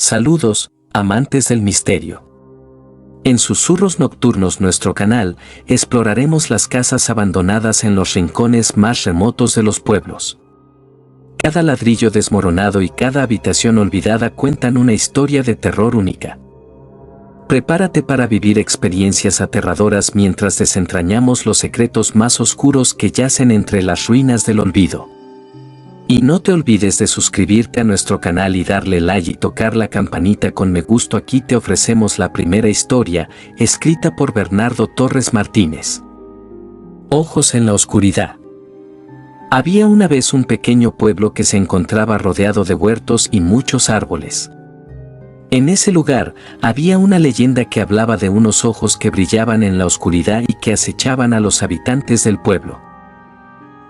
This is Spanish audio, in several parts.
Saludos, amantes del misterio. En Susurros Nocturnos, nuestro canal, exploraremos las casas abandonadas en los rincones más remotos de los pueblos. Cada ladrillo desmoronado y cada habitación olvidada cuentan una historia de terror única. Prepárate para vivir experiencias aterradoras mientras desentrañamos los secretos más oscuros que yacen entre las ruinas del olvido. Y no te olvides de suscribirte a nuestro canal y darle like y tocar la campanita con me gusta. Aquí te ofrecemos la primera historia, escrita por Bernardo Torres Martínez. Ojos en la oscuridad. Había una vez un pequeño pueblo que se encontraba rodeado de huertos y muchos árboles. En ese lugar había una leyenda que hablaba de unos ojos que brillaban en la oscuridad y que acechaban a los habitantes del pueblo.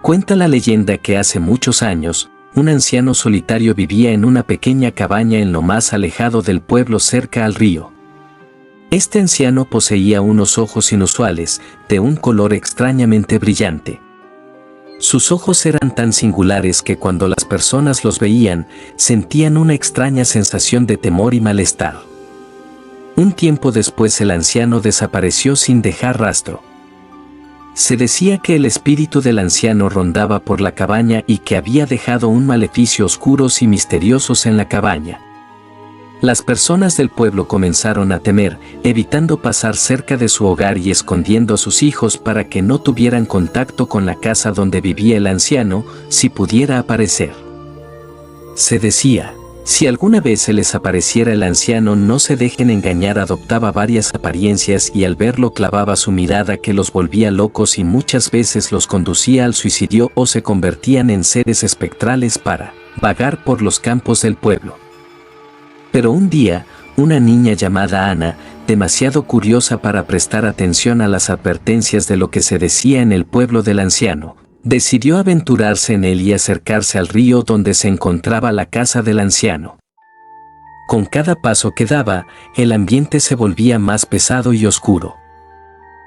Cuenta la leyenda que hace muchos años, un anciano solitario vivía en una pequeña cabaña en lo más alejado del pueblo cerca al río. Este anciano poseía unos ojos inusuales, de un color extrañamente brillante. Sus ojos eran tan singulares que cuando las personas los veían, sentían una extraña sensación de temor y malestar. Un tiempo después el anciano desapareció sin dejar rastro. Se decía que el espíritu del anciano rondaba por la cabaña y que había dejado un maleficio oscuros y misteriosos en la cabaña. Las personas del pueblo comenzaron a temer, evitando pasar cerca de su hogar y escondiendo a sus hijos para que no tuvieran contacto con la casa donde vivía el anciano, si pudiera aparecer. Se decía, si alguna vez se les apareciera el anciano, no se dejen engañar. Adoptaba varias apariencias y al verlo clavaba su mirada que los volvía locos y muchas veces los conducía al suicidio o se convertían en seres espectrales para vagar por los campos del pueblo. Pero un día, una niña llamada Ana, demasiado curiosa para prestar atención a las advertencias de lo que se decía en el pueblo del anciano, decidió aventurarse en él y acercarse al río donde se encontraba la casa del anciano. Con cada paso que daba, el ambiente se volvía más pesado y oscuro.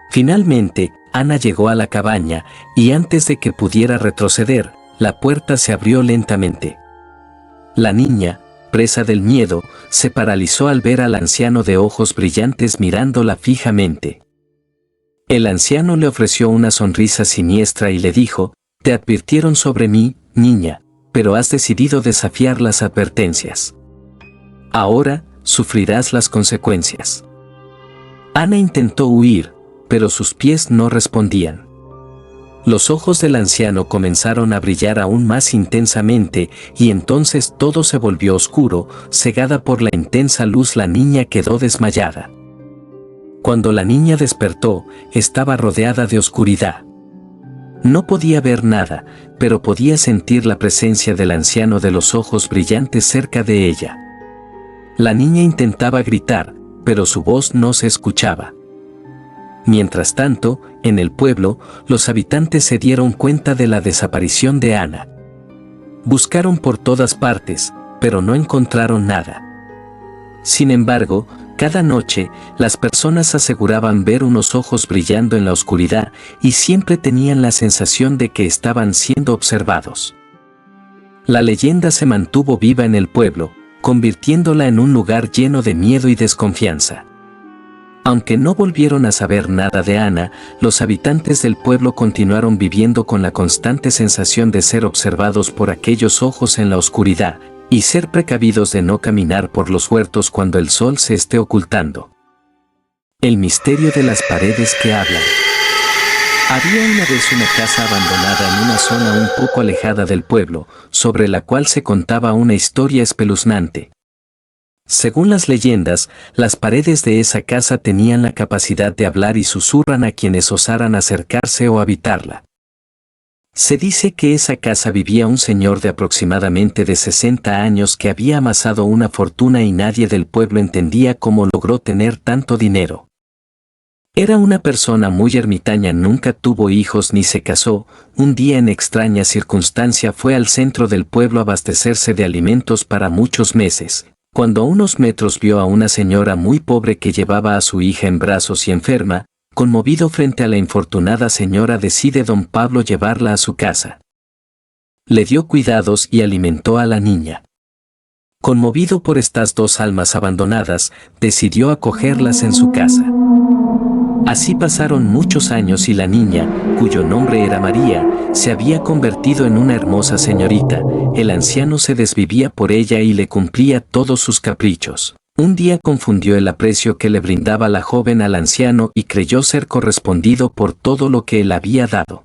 Finalmente, Ana llegó a la cabaña, y antes de que pudiera retroceder, la puerta se abrió lentamente. La niña, presa del miedo, se paralizó al ver al anciano de ojos brillantes mirándola fijamente. El anciano le ofreció una sonrisa siniestra y le dijo, «Te advirtieron sobre mí, niña, pero has decidido desafiar las advertencias. Ahora, sufrirás las consecuencias». Ana intentó huir, pero sus pies no respondían. Los ojos del anciano comenzaron a brillar aún más intensamente y entonces todo se volvió oscuro, cegada por la intensa luz. La niña quedó desmayada. Cuando la niña despertó, estaba rodeada de oscuridad. No podía ver nada, pero podía sentir la presencia del anciano de los ojos brillantes cerca de ella. La niña intentaba gritar, pero su voz no se escuchaba. Mientras tanto, en el pueblo, los habitantes se dieron cuenta de la desaparición de Ana. Buscaron por todas partes, pero no encontraron nada. Sin embargo, cada noche, las personas aseguraban ver unos ojos brillando en la oscuridad y siempre tenían la sensación de que estaban siendo observados. La leyenda se mantuvo viva en el pueblo, convirtiéndola en un lugar lleno de miedo y desconfianza. Aunque no volvieron a saber nada de Ana, los habitantes del pueblo continuaron viviendo con la constante sensación de ser observados por aquellos ojos en la oscuridad, y ser precavidos de no caminar por los huertos cuando el sol se esté ocultando. El misterio de las paredes que hablan. Había una vez una casa abandonada en una zona un poco alejada del pueblo, sobre la cual se contaba una historia espeluznante. Según las leyendas, las paredes de esa casa tenían la capacidad de hablar y susurran a quienes osaran acercarse o habitarla. Se dice que esa casa vivía un señor de aproximadamente de 60 años que había amasado una fortuna y nadie del pueblo entendía cómo logró tener tanto dinero. Era una persona muy ermitaña, nunca tuvo hijos ni se casó. Un día en extraña circunstancia fue al centro del pueblo a abastecerse de alimentos para muchos meses. Cuando a unos metros vio a una señora muy pobre que llevaba a su hija en brazos y enferma. Conmovido frente a la infortunada señora, decide don Pablo llevarla a su casa. Le dio cuidados y alimentó a la niña. Conmovido por estas dos almas abandonadas, decidió acogerlas en su casa. Así pasaron muchos años y la niña, cuyo nombre era María, se había convertido en una hermosa señorita. El anciano se desvivía por ella y le cumplía todos sus caprichos. Un día confundió el aprecio que le brindaba la joven al anciano y creyó ser correspondido por todo lo que él había dado.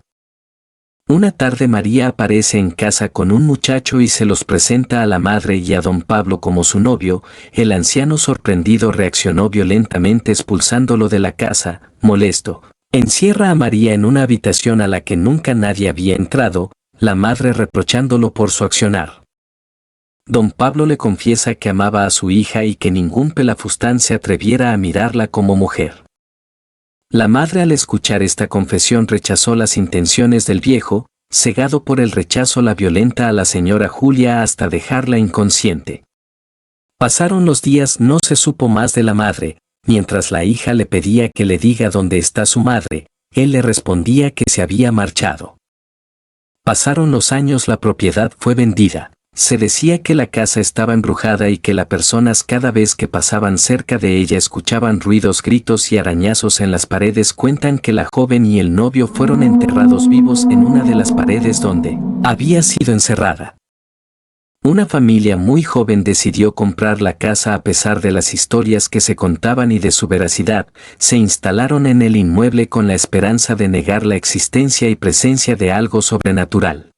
Una tarde María aparece en casa con un muchacho y se los presenta a la madre y a don Pablo como su novio. El anciano sorprendido reaccionó violentamente expulsándolo de la casa, molesto. Encierra a María en una habitación a la que nunca nadie había entrado, la madre reprochándolo por su accionar. Don Pablo le confiesa que amaba a su hija y que ningún pelafustán se atreviera a mirarla como mujer. La madre al escuchar esta confesión rechazó las intenciones del viejo, cegado por el rechazo la violenta a la señora Julia hasta dejarla inconsciente. Pasaron los días, no se supo más de la madre. Mientras la hija le pedía que le diga dónde está su madre, él le respondía que se había marchado. Pasaron los años, la propiedad fue vendida. Se decía que la casa estaba embrujada y que las personas cada vez que pasaban cerca de ella escuchaban ruidos, gritos y arañazos en las paredes. Cuentan que la joven y el novio fueron enterrados vivos en una de las paredes donde había sido encerrada. Una familia muy joven decidió comprar la casa a pesar de las historias que se contaban y de su veracidad. Se instalaron en el inmueble con la esperanza de negar la existencia y presencia de algo sobrenatural.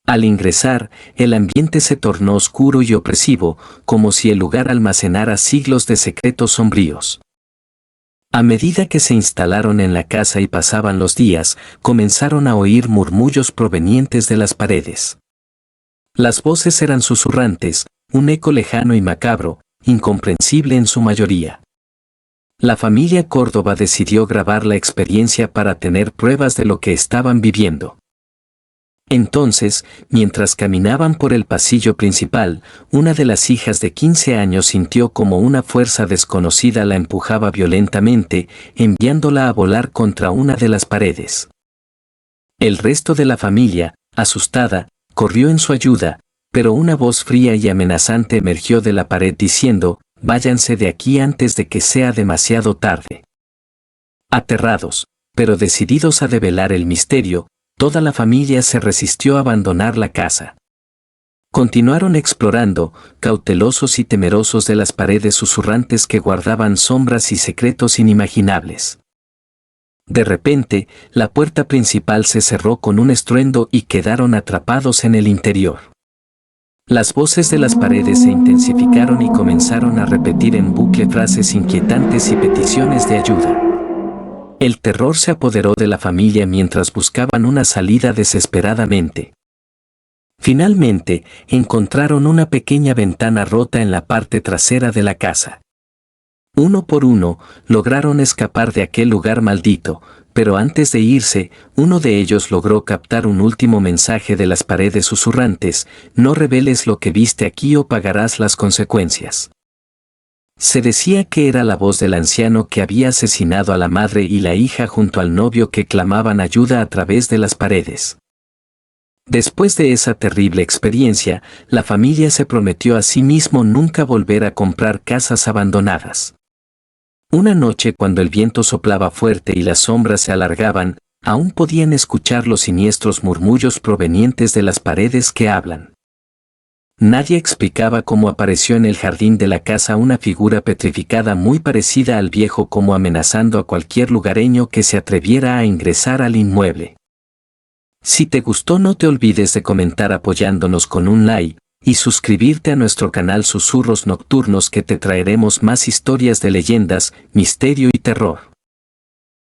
Al ingresar, el ambiente se tornó oscuro y opresivo, como si el lugar almacenara siglos de secretos sombríos. A medida que se instalaron en la casa y pasaban los días, comenzaron a oír murmullos provenientes de las paredes. Las voces eran susurrantes, un eco lejano y macabro, incomprensible en su mayoría. La familia Córdoba decidió grabar la experiencia para tener pruebas de lo que estaban viviendo. Entonces, mientras caminaban por el pasillo principal, una de las hijas de 15 años sintió como una fuerza desconocida la empujaba violentamente, enviándola a volar contra una de las paredes. El resto de la familia, asustada, corrió en su ayuda, pero una voz fría y amenazante emergió de la pared diciendo: «Váyanse de aquí antes de que sea demasiado tarde». Aterrados, pero decididos a develar el misterio, toda la familia se resistió a abandonar la casa. Continuaron explorando, cautelosos y temerosos de las paredes susurrantes que guardaban sombras y secretos inimaginables. De repente, la puerta principal se cerró con un estruendo y quedaron atrapados en el interior. Las voces de las paredes se intensificaron y comenzaron a repetir en bucle frases inquietantes y peticiones de ayuda. El terror se apoderó de la familia mientras buscaban una salida desesperadamente. Finalmente, encontraron una pequeña ventana rota en la parte trasera de la casa. Uno por uno, lograron escapar de aquel lugar maldito, pero antes de irse, uno de ellos logró captar un último mensaje de las paredes susurrantes: «No reveles lo que viste aquí o pagarás las consecuencias». Se decía que era la voz del anciano que había asesinado a la madre y la hija junto al novio que clamaban ayuda a través de las paredes. Después de esa terrible experiencia, la familia se prometió a sí mismo nunca volver a comprar casas abandonadas. Una noche, cuando el viento soplaba fuerte y las sombras se alargaban, aún podían escuchar los siniestros murmullos provenientes de las paredes que hablan. Nadie explicaba cómo apareció en el jardín de la casa una figura petrificada muy parecida al viejo, como amenazando a cualquier lugareño que se atreviera a ingresar al inmueble. Si te gustó, no te olvides de comentar apoyándonos con un like y suscribirte a nuestro canal Susurros Nocturnos, que te traeremos más historias de leyendas, misterio y terror.